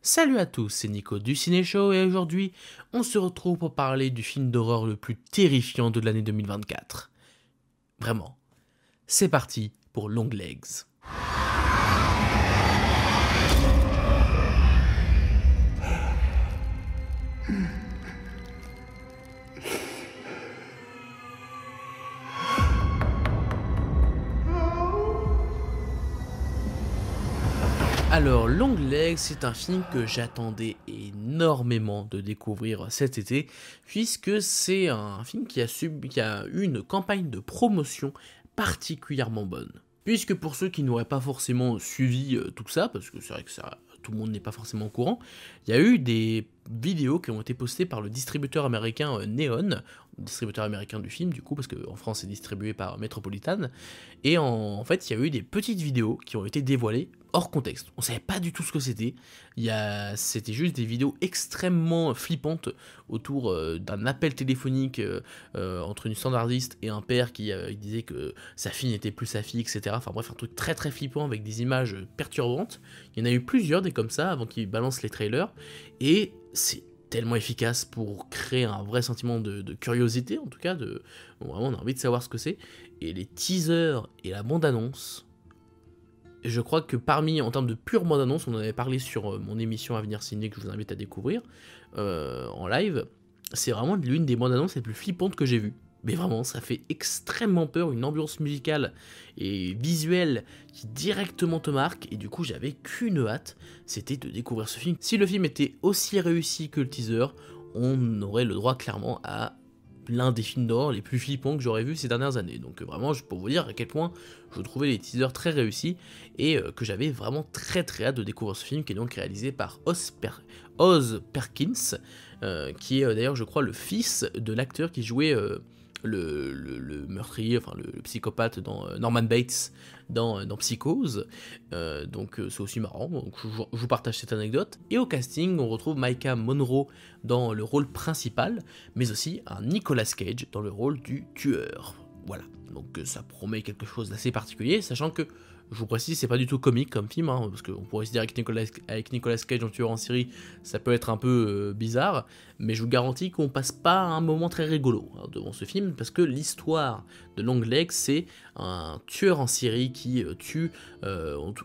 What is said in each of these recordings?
Salut à tous, c'est Nico du Ciné Show et aujourd'hui, on se retrouve pour parler du film d'horreur le plus terrifiant de l'année 2024. Vraiment. C'est parti pour Long Legs. Alors, Long Legs, c'est un film que j'attendais énormément de découvrir cet été, puisque c'est un film qui a eu une campagne de promotion particulièrement bonne. Puisque pour ceux qui n'auraient pas forcément suivi tout ça, parce que c'est vrai que tout le monde n'est pas forcément au courant, il y a eu des vidéos qui ont été postées par le distributeur américain Neon, distributeur américain du film du coup, parce qu'en France c'est distribué par Metropolitan, et en fait il y a eu des petites vidéos qui ont été dévoilées hors contexte. On savait pas du tout ce que c'était. C'était juste des vidéos extrêmement flippantes autour d'un appel téléphonique entre une standardiste et un père qui disait que sa fille n'était plus sa fille, etc. Enfin bref, un truc très très flippant avec des images perturbantes. Il y en a eu plusieurs des comme ça avant qu'ils balancent les trailers. Et c'est tellement efficace pour créer un vrai sentiment de curiosité, en tout cas, vraiment on a envie de savoir ce que c'est. Et les teasers et la bande-annonce, je crois que en termes de pure bande-annonce, on en avait parlé sur mon émission Avenir Ciné que je vous invite à découvrir en live, c'est vraiment l'une des bandes-annonces les plus flippantes que j'ai vues. Mais vraiment, ça fait extrêmement peur, une ambiance musicale et visuelle qui directement te marque, et du coup j'avais qu'une hâte, c'était de découvrir ce film. Si le film était aussi réussi que le teaser, on aurait le droit clairement à l'un des films d'horreur les plus flippants que j'aurais vu ces dernières années. Donc vraiment, pour vous dire à quel point je trouvais les teasers très réussis, et que j'avais vraiment très très hâte de découvrir ce film, qui est donc réalisé par Oz Perkins, qui est d'ailleurs je crois le fils de l'acteur qui jouait le meurtrier, enfin le psychopathe dans Norman Bates dans Psychose, donc c'est aussi marrant, donc je vous partage cette anecdote. Et au casting, on retrouve Maika Monroe dans le rôle principal, mais aussi un Nicolas Cage dans le rôle du tueur. Voilà, donc ça promet quelque chose d'assez particulier, sachant que, je vous précise, c'est pas du tout comique comme film, hein, parce qu'on pourrait se dire avec Nicolas Cage en tueur en série, ça peut être un peu bizarre, mais je vous garantis qu'on passe pas un moment très rigolo devant ce film, parce que l'histoire de Long Legs, c'est un tueur en série qui tue,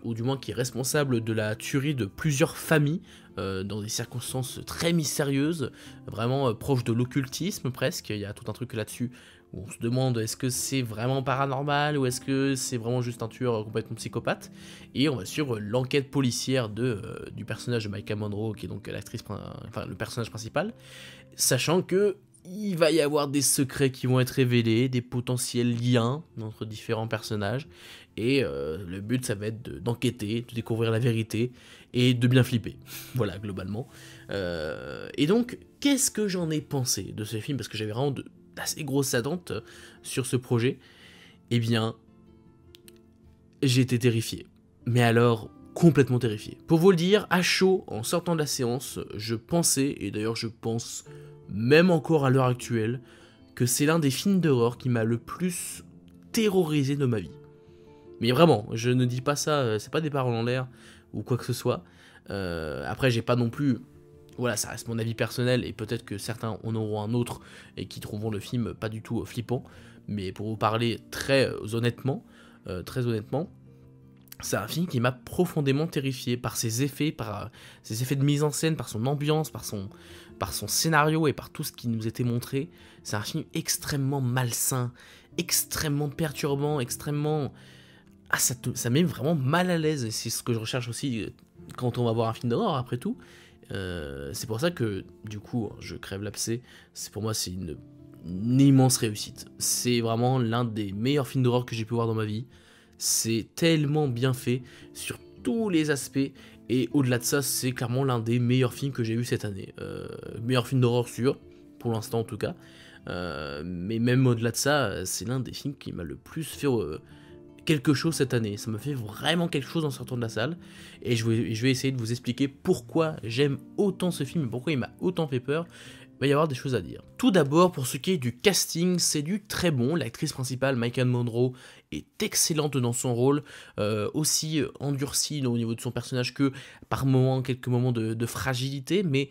ou du moins qui est responsable de la tuerie de plusieurs familles, dans des circonstances très mystérieuses, vraiment proches de l'occultisme presque. Il y a tout un truc là-dessus où on se demande est-ce que c'est vraiment paranormal ou est-ce que c'est vraiment juste un tueur complètement psychopathe. Et on va suivre l'enquête policière du personnage de Maika Monroe, qui est donc le personnage principal, sachant que il va y avoir des secrets qui vont être révélés, des potentiels liens entre différents personnages, et le but ça va être d'enquêter, de découvrir la vérité et de bien flipper. Voilà, globalement. Et donc, qu'est-ce que j'en ai pensé de ce film, parce que j'avais vraiment d'assez grosses attentes sur ce projet. Eh bien, j'ai été terrifié. Mais alors, complètement terrifié. Pour vous le dire, à chaud, en sortant de la séance, je pensais, et d'ailleurs je pense même encore à l'heure actuelle, que c'est l'un des films d'horreur qui m'a le plus terrorisé de ma vie. Mais vraiment, je ne dis pas ça, c'est pas des paroles en l'air ou quoi que ce soit. Après, j'ai pas non plus... Voilà, ça reste mon avis personnel, et peut-être que certains en auront un autre et qui trouveront le film pas du tout flippant. Mais pour vous parler très honnêtement, c'est un film qui m'a profondément terrifié par ses effets, ses effets de mise en scène, par son ambiance, par son scénario et par tout ce qui nous était montré. C'est un film extrêmement malsain, extrêmement perturbant, extrêmement... Ah, ça met vraiment mal à l'aise, et c'est ce que je recherche aussi quand on va voir un film d'horreur, après tout. C'est pour ça que, du coup, je crève l'abcès. Pour moi, c'est une immense réussite. C'est vraiment l'un des meilleurs films d'horreur que j'ai pu voir dans ma vie. C'est tellement bien fait sur tous les aspects, et au-delà de ça, c'est clairement l'un des meilleurs films que j'ai vu cette année. Meilleur film d'horreur sûr, pour l'instant en tout cas. Mais même au-delà de ça, c'est l'un des films qui m'a le plus fait quelque chose cette année. Ça me fait vraiment quelque chose en sortant de la salle, et je vais essayer de vous expliquer pourquoi j'aime autant ce film, pourquoi il m'a autant fait peur. va y avoir des choses à dire. Tout d'abord, pour ce qui est du casting, c'est du très bon. L'actrice principale, Maika Monroe, est excellente dans son rôle, aussi endurcie au niveau de son personnage que par moments, quelques moments de fragilité, mais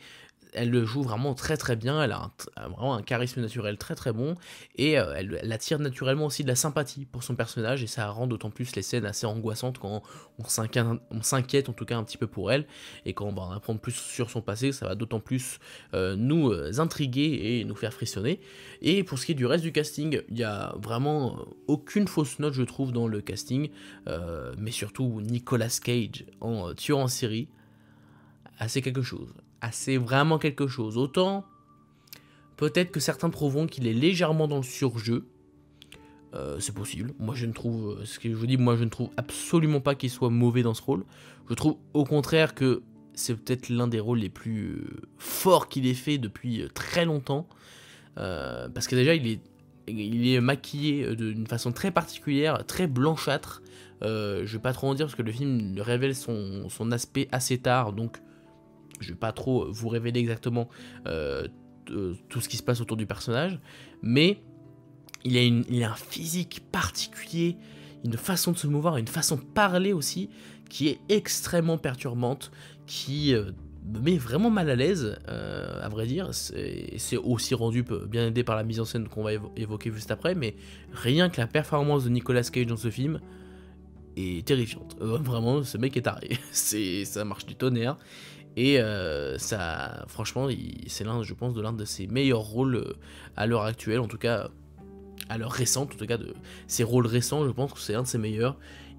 elle le joue vraiment très très bien, elle a vraiment un charisme naturel très très bon, et elle attire naturellement aussi de la sympathie pour son personnage, et ça rend d'autant plus les scènes assez angoissantes quand on s'inquiète en tout cas un petit peu pour elle, et quand on va en apprendre plus sur son passé, ça va d'autant plus nous intriguer et nous faire frissonner. Et pour ce qui est du reste du casting, il n'y a vraiment aucune fausse note je trouve dans le casting, mais surtout Nicolas Cage en tueur en série, assez quelque chose. C'est vraiment quelque chose. Autant, peut-être que certains trouveront qu'il est légèrement dans le surjeu. C'est possible. Moi, je ne trouve, ce que je vous dis, moi, je ne trouve absolument pas qu'il soit mauvais dans ce rôle. Je trouve au contraire que c'est peut-être l'un des rôles les plus forts qu'il ait fait depuis très longtemps. Parce que déjà, il est maquillé d'une façon très particulière, très blanchâtre. Je vais pas trop en dire parce que le film révèle son aspect assez tard, donc je vais pas trop vous révéler exactement tout ce qui se passe autour du personnage, mais il a un physique particulier, une façon de se mouvoir, une façon de parler aussi, qui est extrêmement perturbante, qui me met vraiment mal à l'aise, à vrai dire. C'est aussi rendu bien aidé par la mise en scène qu'on va évoquer juste après, mais rien que la performance de Nicolas Cage dans ce film est terrifiante. Vraiment, ce mec est taré. Ça marche du tonnerre. Et ça, franchement, c'est je pense, de l'un de ses meilleurs rôles à l'heure actuelle, en tout cas, à l'heure récente, en tout cas, de ses rôles récents, je pense que c'est un de ses meilleurs.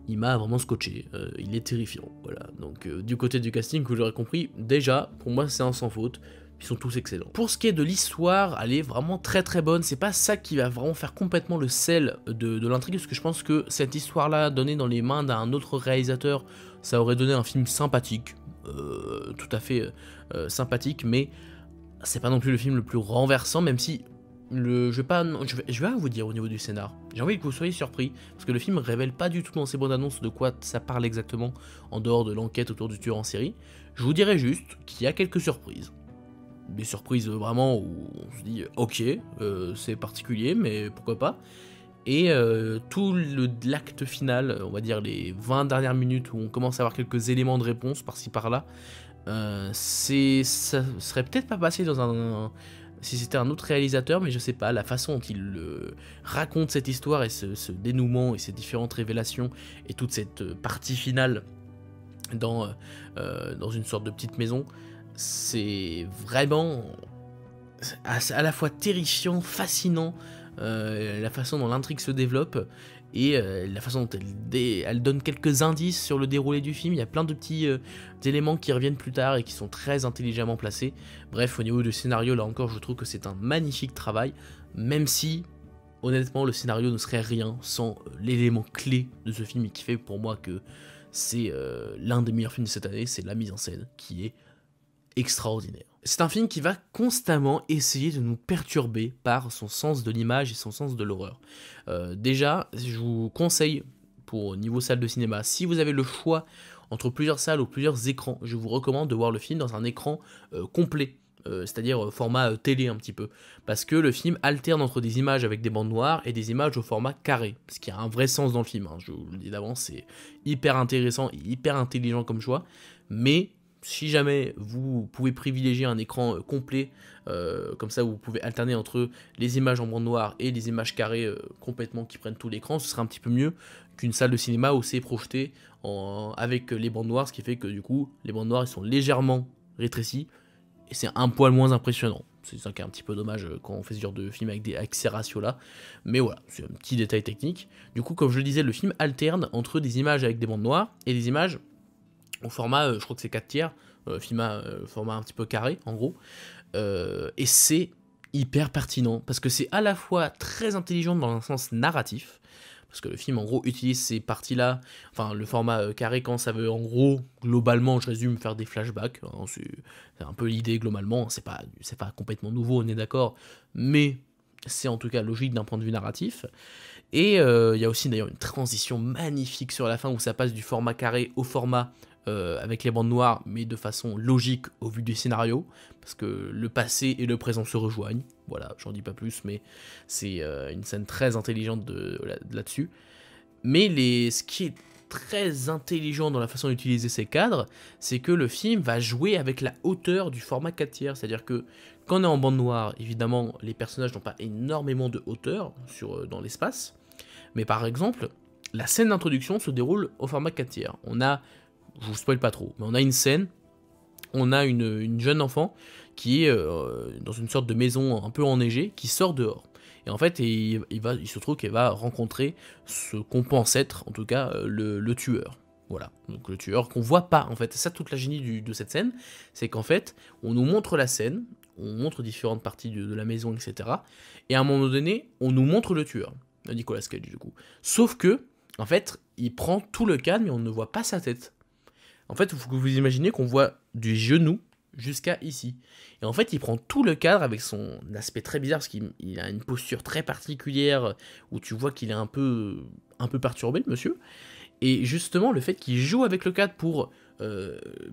Il m'a vraiment scotché, il est terrifiant, voilà. Donc, du côté du casting, que j'aurais compris, déjà, pour moi, c'est un sans faute. Ils sont tous excellents. Pour ce qui est de l'histoire, elle est vraiment très très bonne. C'est pas ça qui va vraiment faire complètement le sel de l'intrigue, parce que je pense que cette histoire-là, donnée dans les mains d'un autre réalisateur, ça aurait donné un film sympathique. Tout à fait sympathique, mais c'est pas non plus le film le plus renversant, même si je vais rien vous dire au niveau du scénar. J'ai envie que vous soyez surpris, parce que le film révèle pas du tout dans ses bandes annonces de quoi ça parle exactement, en dehors de l'enquête autour du tueur en série. Je vous dirais juste qu'il y a quelques surprises. Des surprises vraiment où on se dit ok, c'est particulier, mais pourquoi pas. Et tout l'acte final, on va dire les 20 dernières minutes où on commence à avoir quelques éléments de réponse par-ci par-là, ça serait peut-être pas passé si c'était un autre réalisateur, mais je sais pas, la façon dont il raconte cette histoire et ce dénouement et ces différentes révélations et toute cette partie finale dans une sorte de petite maison, c'est vraiment à la fois terrifiant, fascinant, la façon dont l'intrigue se développe et la façon dont elle donne quelques indices sur le déroulé du film. Il y a plein de petits éléments qui reviennent plus tard et qui sont très intelligemment placés. Bref, au niveau du scénario, là encore, je trouve que c'est un magnifique travail, même si, honnêtement, le scénario ne serait rien sans l'élément clé de ce film et qui fait pour moi que c'est l'un des meilleurs films de cette année, c'est la mise en scène qui est extraordinaire. C'est un film qui va constamment essayer de nous perturber par son sens de l'image et son sens de l'horreur. Déjà, je vous conseille, pour niveau salle de cinéma, si vous avez le choix entre plusieurs salles ou plusieurs écrans, je vous recommande de voir le film dans un écran complet. C'est-à-dire format télé un petit peu, parce que le film alterne entre des images avec des bandes noires et des images au format carré, ce qui a un vrai sens dans le film, hein. Je vous le dis d'avance, c'est hyper intéressant et hyper intelligent comme choix, mais si jamais vous pouvez privilégier un écran complet, comme ça vous pouvez alterner entre les images en bande noire et les images carrées complètement qui prennent tout l'écran, ce sera un petit peu mieux qu'une salle de cinéma où c'est projeté avec les bandes noires, ce qui fait que du coup les bandes noires elles sont légèrement rétrécies et c'est un poil moins impressionnant. C'est ça qui est un petit peu dommage quand on fait ce genre de film avec ces ratios-là. Mais voilà, c'est un petit détail technique. Du coup, comme je le disais, le film alterne entre des images avec des bandes noires et des images au format, je crois que c'est 4 tiers, format un petit peu carré, en gros. Et c'est hyper pertinent, parce que c'est à la fois très intelligent dans un sens narratif, parce que le film, en gros, utilise ces parties-là, enfin, le format carré, quand ça veut, en gros, globalement, je résume, faire des flashbacks, hein, c'est un peu l'idée, globalement, c'est pas complètement nouveau, on est d'accord, mais c'est en tout cas logique d'un point de vue narratif. Et il y a aussi d'ailleurs une transition magnifique sur la fin où ça passe du format carré au format avec les bandes noires, mais de façon logique au vu du scénario, parce que le passé et le présent se rejoignent. Voilà, j'en dis pas plus, mais c'est une scène très intelligente là-dessus. Mais ce qui est très intelligent dans la façon d'utiliser ces cadres, c'est que le film va jouer avec la hauteur du format 4/3, c'est-à-dire que quand on est en bande noire, évidemment, les personnages n'ont pas énormément de hauteur dans l'espace, mais par exemple, la scène d'introduction se déroule au format 4/3. On a, je vous spoil pas trop, mais on a une scène, on a une jeune enfant qui est dans une sorte de maison un peu enneigée, qui sort dehors. Et en fait, il se trouve qu'elle va rencontrer ce qu'on pense être, en tout cas, le tueur. Voilà, donc le tueur qu'on voit pas, en fait. C'est ça toute la génie de cette scène, c'est qu'en fait, on nous montre la scène, on montre différentes parties de la maison, etc. Et à un moment donné, on nous montre le tueur, Nicolas Cage, du coup. Sauf que, en fait, il prend tout le cadre, mais on ne voit pas sa tête. En fait, il faut que vous imaginez qu'on voit du genou jusqu'à ici. Et en fait, il prend tout le cadre avec son aspect très bizarre, parce qu'il a une posture très particulière, où tu vois qu'il est un peu perturbé, le monsieur. Et justement, le fait qu'il joue avec le cadre pour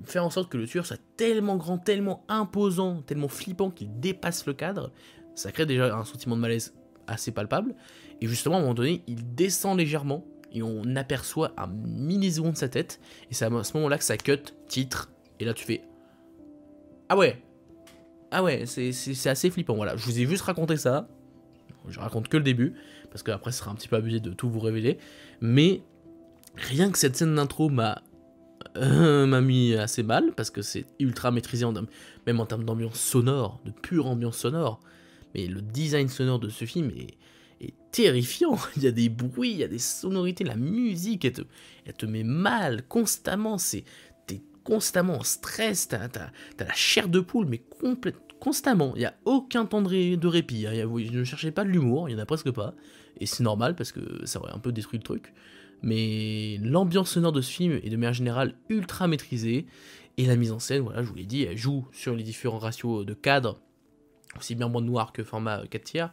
faire en sorte que le tueur soit tellement grand, tellement imposant, tellement flippant qu'il dépasse le cadre, ça crée déjà un sentiment de malaise assez palpable. Et justement, à un moment donné, il descend légèrement, et on aperçoit un milliseconde de sa tête, et c'est à ce moment-là que ça cut, titre, et là tu fais... Ah ouais, c'est assez flippant, voilà. Je vous ai juste raconté ça, je raconte que le début, parce qu'après ce sera un petit peu abusé de tout vous révéler, mais rien que cette scène d'intro m'a mis assez mal, parce que c'est ultra maîtrisé, même en termes d'ambiance sonore, de pure ambiance sonore, mais le design sonore de ce film est terrifiant. Il y a des bruits, il y a des sonorités, la musique, elle te met mal constamment, t'es constamment en stress, t'as la chair de poule, mais constamment, il n'y a aucun temps de répit, hein. Ne cherchez pas de l'humour, il n'y en a presque pas, et c'est normal, parce que ça aurait un peu détruit le truc, mais l'ambiance sonore de ce film est de manière générale ultra maîtrisée, et la mise en scène, voilà, je vous l'ai dit, elle joue sur les différents ratios de cadres, aussi bien bande noire que format 4/3,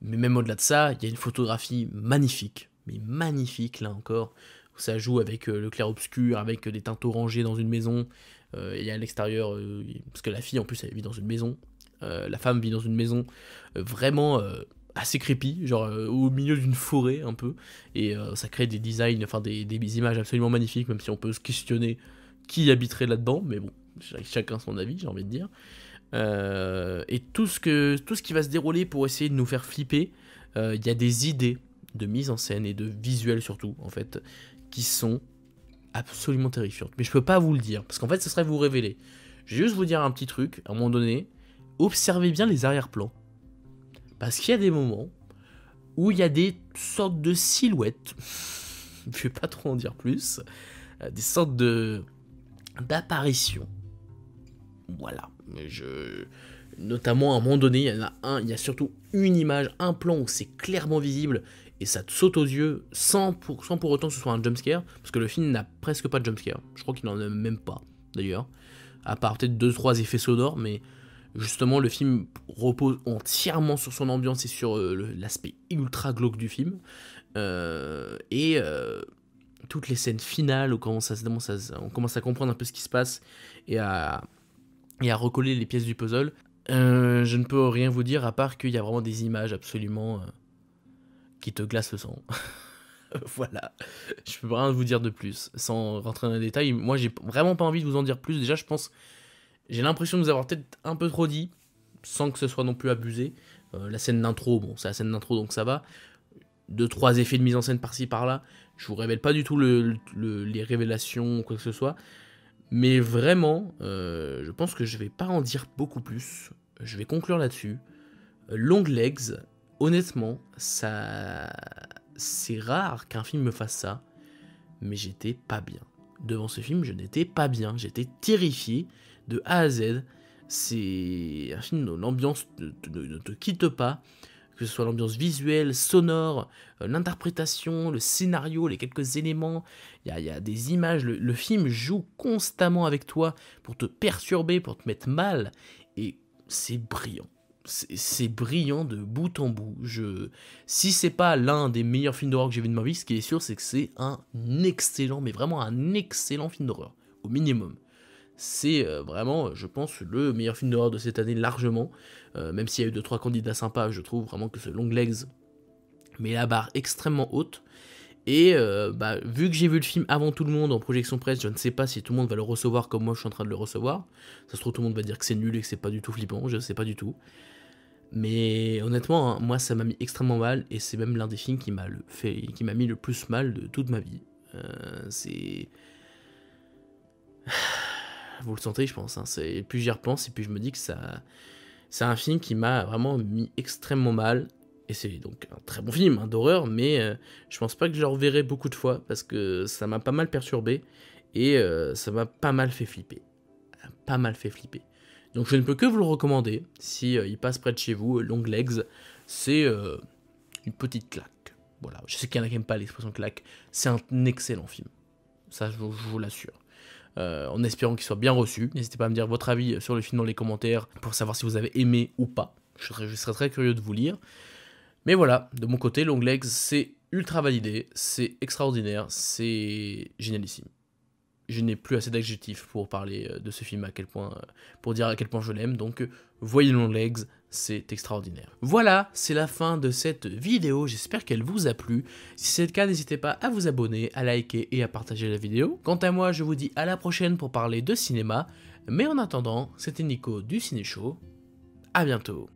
mais même au-delà de ça, il y a une photographie magnifique, mais magnifique là encore, ça joue avec le clair-obscur, avec des teintes orangées dans une maison, et à l'extérieur, parce que la fille en plus elle vit dans une maison, la femme vit dans une maison vraiment assez creepy, genre au milieu d'une forêt un peu, et ça crée des designs, enfin des images absolument magnifiques, même si on peut se questionner qui habiterait là-dedans, mais bon, chacun son avis, j'ai envie de dire. Et tout ce qui va se dérouler pour essayer de nous faire flipper, il y a des idées de mise en scène et de visuel surtout, en fait, qui sont absolument terrifiantes. Mais je peux pas vous le dire, parce qu'en fait, ce serait vous révéler. Je vais juste vous dire un petit truc, à un moment donné, observez bien les arrière-plans. Parce qu'il y a des moments où il y a des sortes de silhouettes, je vais pas trop en dire plus, des sortes d'apparitions. Voilà. Notamment à un moment donné, il y a surtout une image, un plan où c'est clairement visible et ça te saute aux yeux sans pour autant que ce soit un jumpscare, parce que le film n'a presque pas de jumpscare. Je crois qu'il n'en a même pas, d'ailleurs. À part peut-être 2-3 effets sonores, mais justement le film repose entièrement sur son ambiance et sur l'aspect ultra glauque du film. Toutes les scènes finales où on commence à comprendre un peu ce qui se passe et à recoller les pièces du puzzle, je ne peux rien vous dire à part qu'il y a vraiment des images absolument qui te glacent le sang. Voilà, je peux rien vous dire de plus sans rentrer dans les détails. Moi j'ai vraiment pas envie de vous en dire plus. Déjà j'ai l'impression de vous avoir peut-être un peu trop dit sans que ce soit non plus abusé. La scène d'intro, bon c'est la scène d'intro donc ça va. 2-3 effets de mise en scène par-ci par-là. Je vous révèle pas du tout les révélations ou quoi que ce soit. Mais vraiment, je pense que je vais pas en dire beaucoup plus. Je vais conclure là-dessus. Longlegs, honnêtement, c'est rare qu'un film me fasse ça, mais j'étais pas bien. Devant ce film, je n'étais pas bien. J'étais terrifié de A à Z. C'est un film dont l'ambiance ne te quitte pas, que ce soit l'ambiance visuelle, sonore, l'interprétation, le scénario, les quelques éléments, il y a des images, le film joue constamment avec toi pour te perturber, pour te mettre mal, et c'est brillant. C'est brillant de bout en bout. Si c'est pas l'un des meilleurs films d'horreur que j'ai vu de ma vie, ce qui est sûr, c'est que c'est un excellent, mais vraiment un excellent film d'horreur. au minimum. C'est vraiment, je pense, le meilleur film d'horreur de cette année largement, même s'il y a eu 2-3 candidats sympas, je trouve vraiment que ce Longlegs met la barre extrêmement haute. Et vu que j'ai vu le film avant tout le monde en projection presse, je ne sais pas si tout le monde va le recevoir comme moi je suis en train de le recevoir. Ça se trouve tout le monde va dire que c'est nul et que c'est pas du tout flippant, je sais pas du tout. Mais honnêtement, hein, moi ça m'a mis extrêmement mal et c'est même l'un des films qui m'a mis le plus mal de toute ma vie. C'est... Vous le sentez je pense, hein, et puis j'y repense et puis je me dis que c'est un film qui m'a vraiment mis extrêmement mal. Et c'est donc un très bon film d'horreur, mais je pense pas que je le reverrai beaucoup de fois parce que ça m'a pas mal perturbé et ça m'a pas mal fait flipper. Pas mal fait flipper. Donc je ne peux que vous le recommander si il passe près de chez vous. Longlegs, c'est une petite claque. Voilà, je sais qu'il y en a qui n'aiment pas l'expression claque. C'est un excellent film. Ça, je vous l'assure. En espérant qu'il soit bien reçu. N'hésitez pas à me dire votre avis sur le film dans les commentaires pour savoir si vous avez aimé ou pas. Je serais très curieux de vous lire. Mais voilà, de mon côté, Longlegs, c'est ultra validé, c'est extraordinaire, c'est génialissime. Je n'ai plus assez d'adjectifs pour parler de ce film, pour dire à quel point je l'aime, donc voyez Longlegs, c'est extraordinaire. Voilà, c'est la fin de cette vidéo, j'espère qu'elle vous a plu. Si c'est le cas, n'hésitez pas à vous abonner, à liker et à partager la vidéo. Quant à moi, je vous dis à la prochaine pour parler de cinéma, mais en attendant, c'était Nico du Ciné Show, à bientôt.